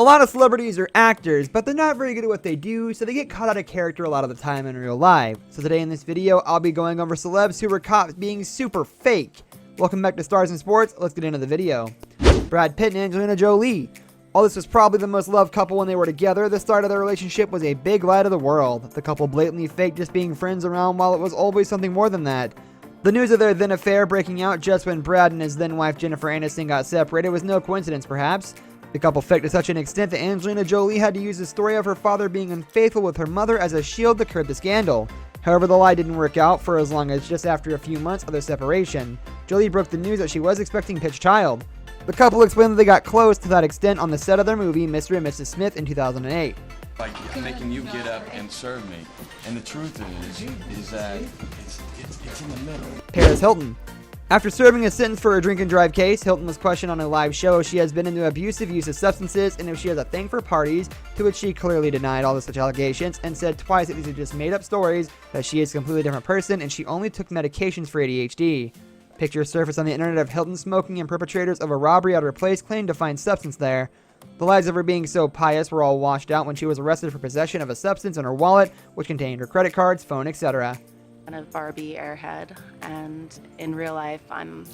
A lot of celebrities are actors, but they're not very good at what they do, so they get caught out of character a lot of the time in real life. So today in this video, I'll be going over celebs who were caught being super fake. Welcome back to Stars in Sports. Let's get into the video. Brad Pitt and Angelina Jolie. While this was probably the most loved couple when they were together, the start of their relationship was a big lie to the world. The couple blatantly faked just being friends around while it was always something more than that. The news of their then affair breaking out just when Brad and his then wife Jennifer Aniston got separated was no coincidence perhaps. The couple faked to such an extent that Angelina Jolie had to use the story of her father being unfaithful with her mother as a shield to curb the scandal. However, the lie didn't work out for as long as just after a few months of their separation. Jolie broke the news that she was expecting Pitt's child. The couple explained that they got close to that extent on the set of their movie Mr. and Mrs. Smith in 2008. Like making you get up and serve me, and the truth is that it's in the middle. Paris Hilton. After serving a sentence for a drink and drive case, Hilton was questioned on a live show if she has been into abusive use of substances and if she has a thing for parties, to which she clearly denied all the such allegations and said twice that these are just made up stories, that she is a completely different person and she only took medications for ADHD. Pictures surfaced on the internet of Hilton smoking and perpetrators of a robbery at her place claimed to find substance there. The lies of her being so pious were all washed out when she was arrested for possession of a substance in her wallet, which contained her credit cards, phone, etc. A Barbie airhead, and in real life I'm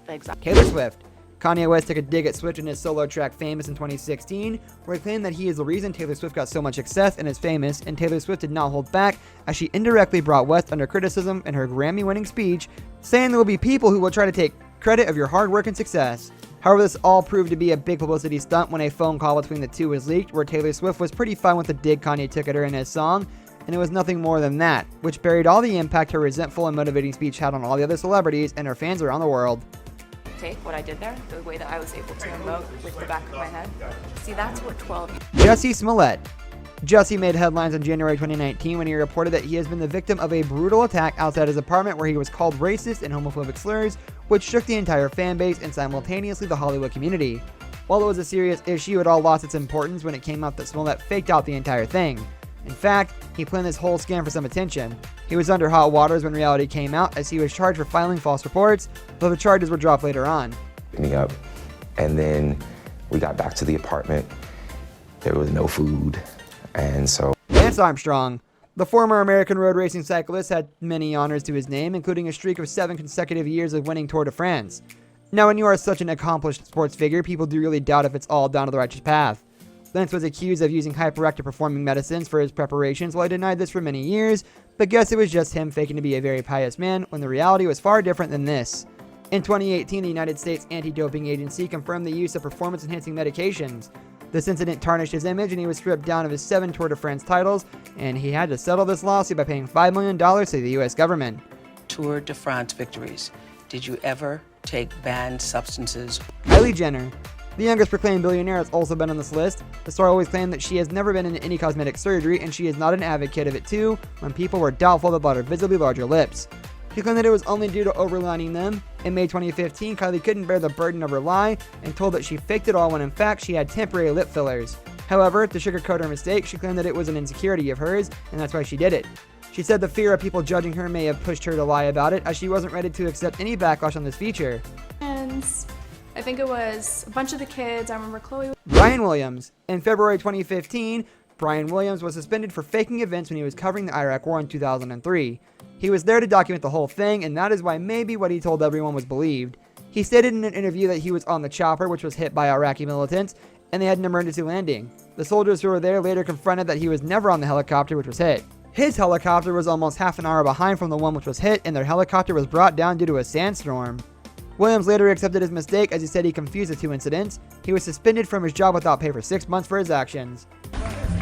the exact. Taylor Swift. Kanye West took a dig at Swift in his solo track Famous in 2016, where he claimed that he is the reason Taylor Swift got so much success and is famous, and Taylor Swift did not hold back as she indirectly brought West under criticism in her Grammy-winning speech, saying there will be people who will try to take credit of your hard work and success. However, this all proved to be a big publicity stunt when a phone call between the two was leaked, where Taylor Swift was pretty fine with the dig Kanye took at her in his song, and it was nothing more than that, which buried all the impact her resentful and motivating speech had on all the other celebrities and her fans around the world. Take what I did there, the way that I was able to emote with the back of my head. See, that's what 12. Jussie Smollett. Jussie made headlines in January 2019 when he reported that he has been the victim of a brutal attack outside his apartment where he was called racist and homophobic slurs, which shook the entire fan base and simultaneously the Hollywood community. While it was a serious issue, it all lost its importance when it came out that Smollett faked out the entire thing. In fact, he planned this whole scam for some attention. He was under hot waters when reality came out as he was charged for filing false reports, though the charges were dropped later on. Me up, and then we got back to the apartment. There was no food, and so... Lance Armstrong. The former American road racing cyclist had many honors to his name, including a streak of 7 consecutive years of winning Tour de France. Now, when you are such an accomplished sports figure, people do really doubt if it's all down to the righteous path. Lance was accused of using hyperactive performing medicines for his preparations while he denied this for many years, but guess it was just him faking to be a very pious man when the reality was far different than this. In 2018, the United States Anti-Doping Agency confirmed the use of performance-enhancing medications. This incident tarnished his image and he was stripped down of his 7 Tour de France titles, and he had to settle this lawsuit by paying $5 million to the U.S. government. Tour de France victories. Did you ever take banned substances? Kylie Jenner. The youngest proclaimed billionaire has also been on this list. The star always claimed that she has never been in any cosmetic surgery, and she is not an advocate of it too, when people were doubtful about her visibly larger lips. She claimed that it was only due to overlining them. In May 2015, Kylie couldn't bear the burden of her lie and told that she faked it all when in fact she had temporary lip fillers. However, to sugarcoat her mistake, she claimed that it was an insecurity of hers, and that's why she did it. She said the fear of people judging her may have pushed her to lie about it, as she wasn't ready to accept any backlash on this feature. And I think it was a bunch of the kids. I remember Chloe. Brian Williams. In February 2015, Brian Williams was suspended for faking events when he was covering the Iraq War in 2003. He was there to document the whole thing, and that is why maybe what he told everyone was believed. He stated in an interview that he was on the chopper, which was hit by Iraqi militants, and they had an emergency landing. The soldiers who were there later confronted that he was never on the helicopter which was hit. His helicopter was almost half an hour behind from the one which was hit, and their helicopter was brought down due to a sandstorm. Williams later accepted his mistake as he said he confused the two incidents. He was suspended from his job without pay for 6 months for his actions.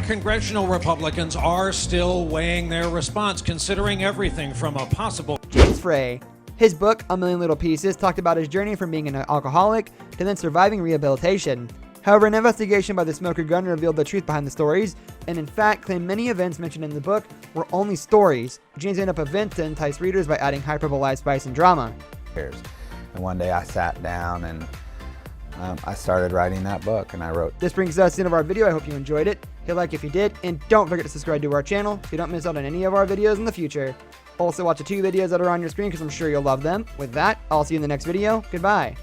Congressional Republicans are still weighing their response, considering everything from a possible... James Frey. His book, A Million Little Pieces, talked about his journey from being an alcoholic to then surviving rehabilitation. However, an investigation by the Smoker Gun revealed the truth behind the stories, and in fact claimed many events mentioned in the book were only stories. James made up events to entice readers by adding hyperbolized spice and drama. And one day I sat down and I started writing that book, and I wrote. This brings us to the end of our video. I hope you enjoyed it. Hit like if you did, and don't forget to subscribe to our channel so you don't miss out on any of our videos in the future. Also watch the 2 videos that are on your screen because I'm sure you'll love them. With that, I'll see you in the next video. Goodbye.